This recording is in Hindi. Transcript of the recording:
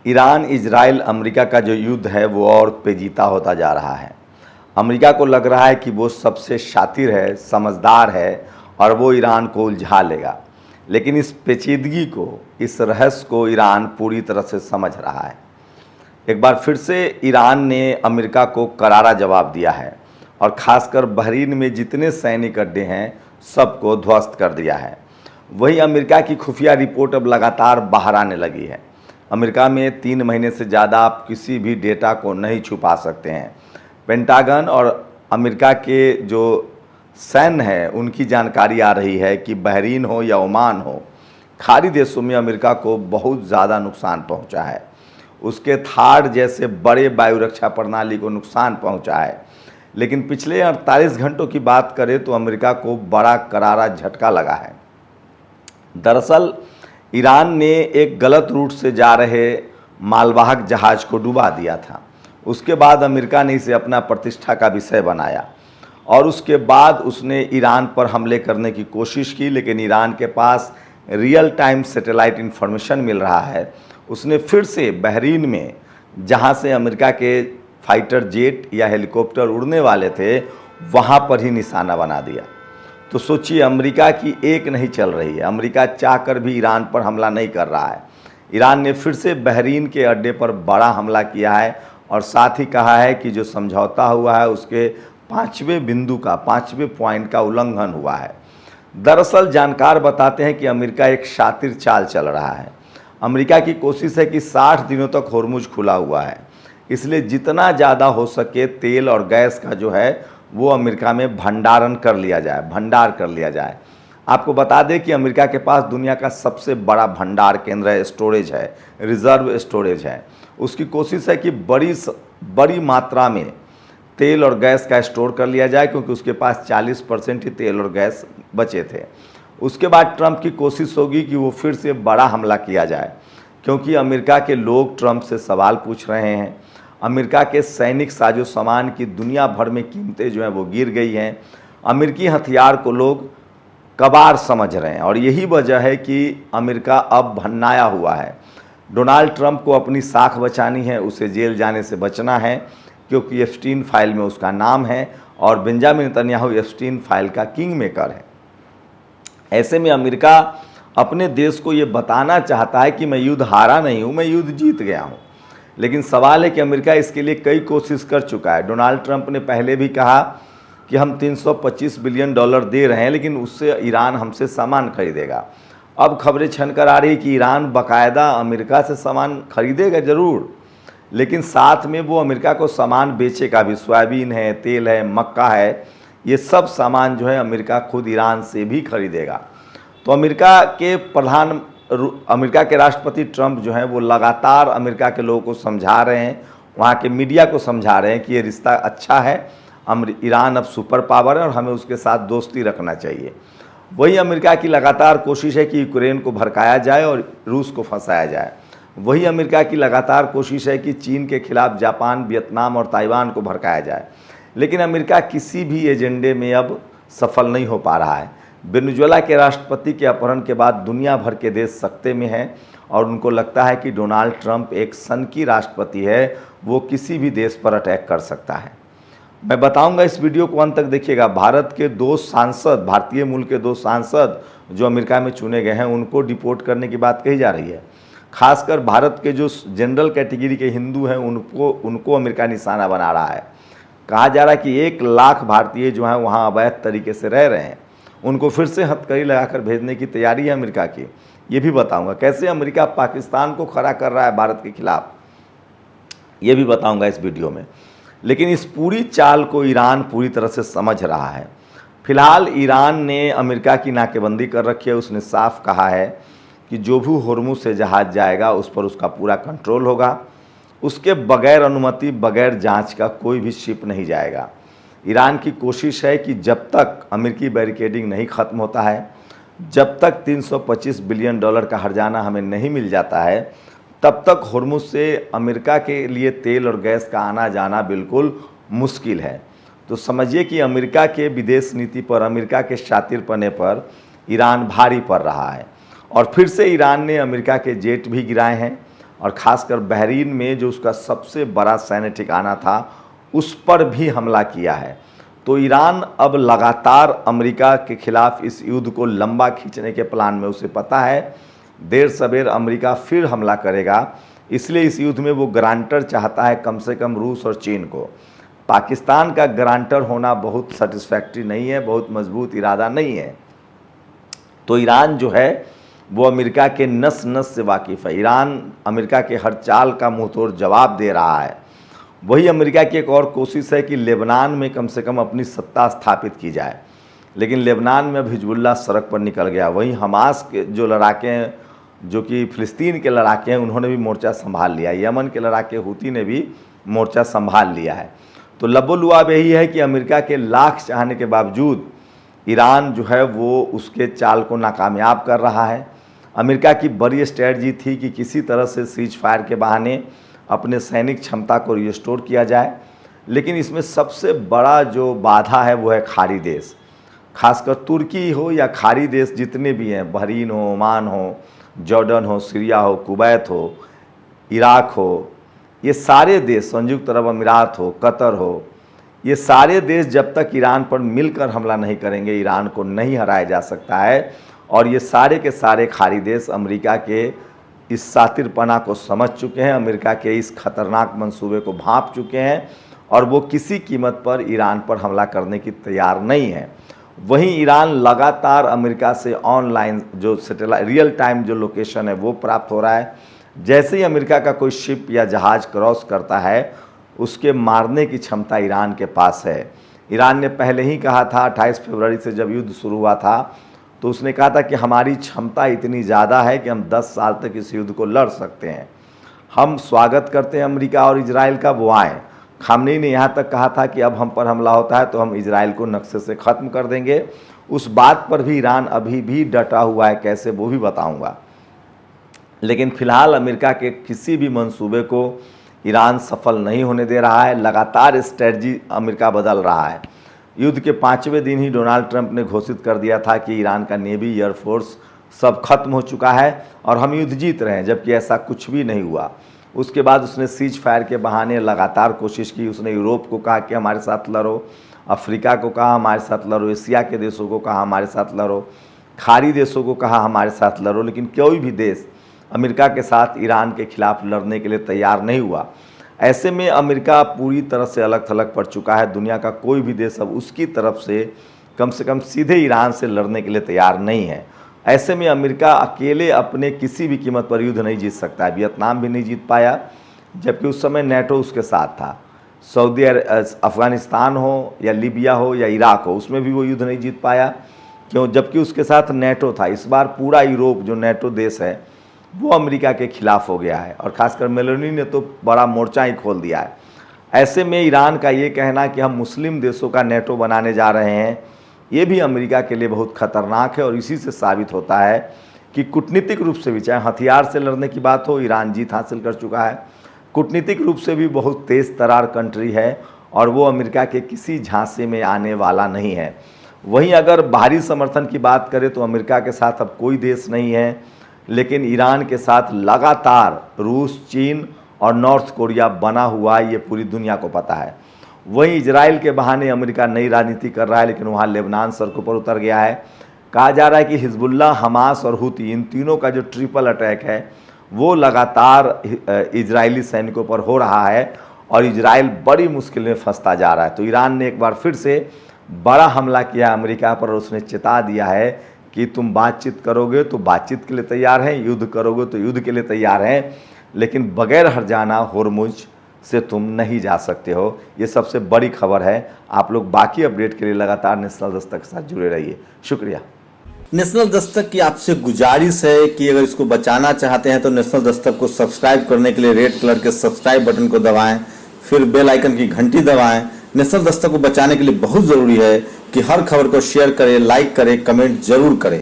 ईरान, इजराइल, अमेरिका का जो युद्ध है वो और पेचीदा होता जा रहा है। अमेरिका को लग रहा है कि वो सबसे शातिर है, समझदार है और वो ईरान को उलझा लेगा। लेकिन इस पेचीदगी को, इस रहस्य को ईरान पूरी तरह से समझ रहा है। एक बार फिर से ईरान ने अमेरिका को करारा जवाब दिया है और ख़ासकर बहरीन में जितने सैनिक अड्डे हैं सबको ध्वस्त कर दिया है। वहीं अमेरिका की खुफिया रिपोर्ट अब लगातार बाहर आने लगी है। अमेरिका में 3 महीने से ज़्यादा आप किसी भी डेटा को नहीं छुपा सकते हैं। पेंटागन और अमेरिका के जो सैन्य है उनकी जानकारी आ रही है कि बहरीन हो या ओमान हो, खाड़ी देशों में अमेरिका को बहुत ज़्यादा नुकसान पहुंचा है। उसके थाड़ जैसे बड़े वायुरक्षा प्रणाली को नुकसान पहुंचा है। लेकिन पिछले 48 घंटों की बात करें तो अमेरिका को बड़ा करारा झटका लगा है। दरअसल ईरान ने एक गलत रूट से जा रहे मालवाहक जहाज को डुबा दिया था। उसके बाद अमेरिका ने इसे अपना प्रतिष्ठा का विषय बनाया और उसके बाद उसने ईरान पर हमले करने की कोशिश की, लेकिन ईरान के पास रियल टाइम सैटेलाइट इन्फॉर्मेशन मिल रहा है। उसने फिर से बहरीन में, जहां से अमेरिका के फाइटर जेट या हेलीकॉप्टर उड़ने वाले थे, वहां पर ही निशाना बना दिया। तो सोचिए, अमेरिका की एक नहीं चल रही है। अमेरिका चाहकर भी ईरान पर हमला नहीं कर रहा है। ईरान ने फिर से बहरीन के अड्डे पर बड़ा हमला किया है और साथ ही कहा है कि जो समझौता हुआ है उसके 5वें बिंदु का, 5वें पॉइंट का उल्लंघन हुआ है। दरअसल जानकार बताते हैं कि अमेरिका एक शातिर चाल चल रहा है। अमेरिका की कोशिश है कि 60 दिनों तक होर्मुज खुला हुआ है, इसलिए जितना ज़्यादा हो सके तेल और गैस का जो है वो अमेरिका में भंडारण कर लिया जाए, भंडार कर लिया जाए। आपको बता दें कि अमेरिका के पास दुनिया का सबसे बड़ा भंडार केंद्र है, स्टोरेज है, रिजर्व स्टोरेज है। उसकी कोशिश है कि बड़ी मात्रा में तेल और गैस का स्टोर कर लिया जाए, क्योंकि उसके पास 40% ही तेल और गैस बचे थे। उसके बाद ट्रंप की कोशिश होगी कि वो फिर से बड़ा हमला किया जाए, क्योंकि अमेरिका के लोग ट्रंप से सवाल पूछ रहे हैं। अमेरिका के सैनिक साजो सामान की दुनिया भर में कीमतें जो हैं वो गिर गई हैं। अमेरिकी हथियार को लोग कबाड़ समझ रहे हैं और यही वजह है कि अमेरिका अब भन्नाया हुआ है। डोनाल्ड ट्रंप को अपनी साख बचानी है, उसे जेल जाने से बचना है, क्योंकि एप्स्टीन फाइल में उसका नाम है और बेंजामिन नेतन्याहू एप्स्टीन फाइल का किंग मेकर है। ऐसे में अमेरिका अपने देश को ये बताना चाहता है कि मैं युद्ध हारा नहीं हूँ, मैं युद्ध जीत गया हूँ। लेकिन सवाल है कि अमेरिका इसके लिए कई कोशिश कर चुका है। डोनाल्ड ट्रंप ने पहले भी कहा कि हम $325 बिलियन दे रहे हैं, लेकिन उससे ईरान हमसे सामान खरीदेगा। अब खबरें छनकर आ रही कि ईरान बाकायदा अमेरिका से सामान खरीदेगा ज़रूर, लेकिन साथ में वो अमेरिका को सामान बेचेगा भी। सोयाबीन है, तेल है, मक्का है, ये सब सामान जो है अमेरिका खुद ईरान से भी खरीदेगा। तो अमेरिका के राष्ट्रपति ट्रंप जो हैं वो लगातार अमेरिका के लोगों को समझा रहे हैं, वहाँ के मीडिया को समझा रहे हैं कि ये रिश्ता अच्छा है, ईरान अब सुपर पावर है और हमें उसके साथ दोस्ती रखना चाहिए। वही अमेरिका की लगातार कोशिश है कि यूक्रेन को भड़काया जाए और रूस को फंसाया जाए। वही अमेरिका की लगातार कोशिश है कि चीन के खिलाफ जापान, वियतनाम और ताइवान को भड़काया जाए। लेकिन अमेरिका किसी भी एजेंडे में अब सफल नहीं हो पा रहा है। वेनेजुएला के राष्ट्रपति के अपहरण के बाद दुनिया भर के देश सख्ते में हैं और उनको लगता है कि डोनाल्ड ट्रंप एक सनकी राष्ट्रपति है, वो किसी भी देश पर अटैक कर सकता है। मैं बताऊंगा, इस वीडियो को अंत तक देखिएगा। भारत के 2 सांसद, भारतीय मूल के 2 सांसद जो अमेरिका में चुने गए हैं, उनको डिपोर्ट करने की बात कही जा रही है। खासकर भारत के जो जनरल कैटेगरी के हिंदू हैं उनको अमेरिका निशाना बना रहा है। कहा जा रहा है कि 1 लाख भारतीय जो हैं वहाँ अवैध तरीके से रह रहे हैं, उनको फिर से हथकड़ी लगाकर भेजने की तैयारी है अमेरिका की। ये भी बताऊंगा कैसे अमेरिका पाकिस्तान को खड़ा कर रहा है भारत के खिलाफ, ये भी बताऊंगा इस वीडियो में। लेकिन इस पूरी चाल को ईरान पूरी तरह से समझ रहा है। फिलहाल ईरान ने अमेरिका की नाकेबंदी कर रखी है। उसने साफ कहा है कि जो भी होर्मुज से जहाज़ जाएगा उस पर उसका पूरा कंट्रोल होगा। उसके बगैर अनुमति, बगैर जांच का कोई भी शिप नहीं जाएगा। ईरान की कोशिश है कि जब तक अमेरिकी बैरिकेडिंग नहीं ख़त्म होता है, जब तक $325 बिलियन का हर्जाना हमें नहीं मिल जाता है, तब तक होर्मुज से अमेरिका के लिए तेल और गैस का आना जाना बिल्कुल मुश्किल है। तो समझिए कि अमेरिका के विदेश नीति पर, अमेरिका के शातिरपने पर ईरान भारी पड़ रहा है। और फिर से ईरान ने अमेरिका के जेट भी गिराए हैं और ख़ासकर बहरीन में जो उसका सबसे बड़ा सैन्य ठिकाना था उस पर भी हमला किया है। तो ईरान अब लगातार अमेरिका के खिलाफ इस युद्ध को लंबा खींचने के प्लान में, उसे पता है देर सवेर अमेरिका फिर हमला करेगा, इसलिए इस युद्ध में वो गारंटर चाहता है कम से कम रूस और चीन को। पाकिस्तान का गारंटर होना बहुत सेटिस्फैक्ट्री नहीं है, बहुत मजबूत इरादा नहीं है। तो ईरान जो है वो अमेरिका के नस नस से वाकिफ़ है। ईरान अमेरिका के हर चाल का मुँह तोड़ जवाब दे रहा है। वही अमेरिका की एक और कोशिश है कि लेबनान में कम से कम अपनी सत्ता स्थापित की जाए, लेकिन लेबनान में अब हिजबुल्लाह सड़क पर निकल गया। वहीं हमास के जो लड़ाके हैं, जो कि फ़िलिस्तीन के लड़ाके हैं, उन्होंने भी मोर्चा संभाल लिया। यमन के लड़ाके हूती ने भी मोर्चा संभाल लिया है। तो लबो-लुआब यही है कि अमेरिका के लाख चाहने के बावजूद ईरान जो है वो उसके चाल को नाकामयाब कर रहा है। अमेरिका की बड़ी स्ट्रैटेजी थी कि किसी तरह से सीज फायर के बहाने अपने सैनिक क्षमता को रिस्टोर किया जाए, लेकिन इसमें सबसे बड़ा जो बाधा है वो है खाड़ी देश, खासकर तुर्की हो या खाड़ी देश जितने भी हैं, बहरीन हो, ओमान हो, जॉर्डन हो, सीरिया हो, कुवैत हो, इराक हो, ये सारे देश, संयुक्त अरब अमीरात हो, कतर हो, ये सारे देश जब तक ईरान पर मिलकर हमला नहीं करेंगे ईरान को नहीं हराया जा सकता है। और ये सारे के सारे खाड़ी देश अमेरिका के इस सातिरपना को समझ चुके हैं, अमेरिका के इस खतरनाक मंसूबे को भांप चुके हैं और वो किसी कीमत पर ईरान पर हमला करने की तैयार नहीं है। वहीं ईरान लगातार अमेरिका से ऑनलाइन जो सैटेलाइट रियल टाइम जो लोकेशन है वो प्राप्त हो रहा है। जैसे ही अमेरिका का कोई शिप या जहाज़ क्रॉस करता है उसके मारने की क्षमता ईरान के पास है। ईरान ने पहले ही कहा था 28 फरवरी से जब युद्ध शुरू हुआ था तो उसने कहा था कि हमारी क्षमता इतनी ज़्यादा है कि हम 10 साल तक इस युद्ध को लड़ सकते हैं। हम स्वागत करते हैं अमेरिका और इजराइल का, वो आएँ। खामनेई ने यहाँ तक कहा था कि अब हम पर हमला होता है तो हम इजराइल को नक्शे से ख़त्म कर देंगे। उस बात पर भी ईरान अभी भी डटा हुआ है, कैसे वो भी बताऊँगा। लेकिन फ़िलहाल अमेरिका के किसी भी मंसूबे को ईरान सफल नहीं होने दे रहा है। लगातार स्ट्रेटजी अमेरिका बदल रहा है। युद्ध के 5वें दिन ही डोनाल्ड ट्रंप ने घोषित कर दिया था कि ईरान का नेवी, एयरफोर्स सब खत्म हो चुका है और हम युद्ध जीत रहे हैं, जबकि ऐसा कुछ भी नहीं हुआ। उसके बाद उसने सीज फायर के बहाने लगातार कोशिश की। उसने यूरोप को कहा कि हमारे साथ लड़ो, अफ्रीका को कहा हमारे साथ लड़ो, एशिया के देशों को कहा हमारे साथ लड़ो, खाड़ी देशों को कहा हमारे साथ लड़ो, लेकिन कोई भी देश अमेरिका के साथ ईरान के खिलाफ लड़ने के लिए तैयार नहीं हुआ। ऐसे में अमेरिका पूरी तरह से अलग थलग पड़ चुका है। दुनिया का कोई भी देश अब उसकी तरफ से कम सीधे ईरान से लड़ने के लिए तैयार नहीं है। ऐसे में अमेरिका अकेले अपने किसी भी कीमत पर युद्ध नहीं जीत सकता है। वियतनाम भी नहीं जीत पाया, जबकि उस समय नेटो उसके साथ था। सऊदी अफ़गानिस्तान हो या लीबिया हो या इराक हो, उसमें भी वो युद्ध नहीं जीत पाया। क्यों? जबकि उसके साथ नेटो था। इस बार पूरा यूरोप जो नेटो देश है वो अमेरिका के खिलाफ हो गया है और ख़ासकर मेलोनी ने तो बड़ा मोर्चा ही खोल दिया है। ऐसे में ईरान का ये कहना कि हम मुस्लिम देशों का नेटो बनाने जा रहे हैं, ये भी अमेरिका के लिए बहुत ख़तरनाक है। और इसी से साबित होता है कि कूटनीतिक रूप से भी, चाहे हथियार से लड़ने की बात हो, ईरान जीत हासिल कर चुका है। कूटनीतिक रूप से भी बहुत तेज़ तरार कंट्री है और वो अमेरिका के किसी झांसे में आने वाला नहीं है। वहीं अगर बाहरी समर्थन की बात करें तो अमेरिका के साथ अब कोई देश नहीं है, लेकिन ईरान के साथ लगातार रूस, चीन और नॉर्थ कोरिया बना हुआ है, ये पूरी दुनिया को पता है। वहीं इजराइल के बहाने अमेरिका नई राजनीति कर रहा है, लेकिन वहाँ लेबनान सड़कों पर उतर गया है। कहा जा रहा है कि हिजबुल्लाह, हमास और हूती, इन तीनों का जो ट्रिपल अटैक है वो लगातार इजरायली सैनिकों पर हो रहा है और इजराइल बड़ी मुश्किल में फंसता जा रहा है। तो ईरान ने एक बार फिर से बड़ा हमला किया अमेरिका पर और उसने चेता दिया है कि तुम बातचीत करोगे तो बातचीत के लिए तैयार हैं, युद्ध करोगे तो युद्ध के लिए तैयार हैं, लेकिन बगैर हर्जाना होर्मुज से तुम नहीं जा सकते हो। ये सबसे बड़ी खबर है। आप लोग बाकी अपडेट के लिए लगातार नेशनल दस्तक के साथ जुड़े रहिए। शुक्रिया। नेशनल दस्तक की आपसे गुजारिश है कि अगर इसको बचाना चाहते हैं तो नेशनल दस्तक को सब्सक्राइब करने के लिए रेड कलर के सब्सक्राइब बटन को दबाएं, फिर बेल आइकन की घंटी दबाएं। नेशनल दस्तक को बचाने के लिए बहुत ज़रूरी है कि हर खबर को शेयर करें, लाइक करें, कमेंट जरूर करें।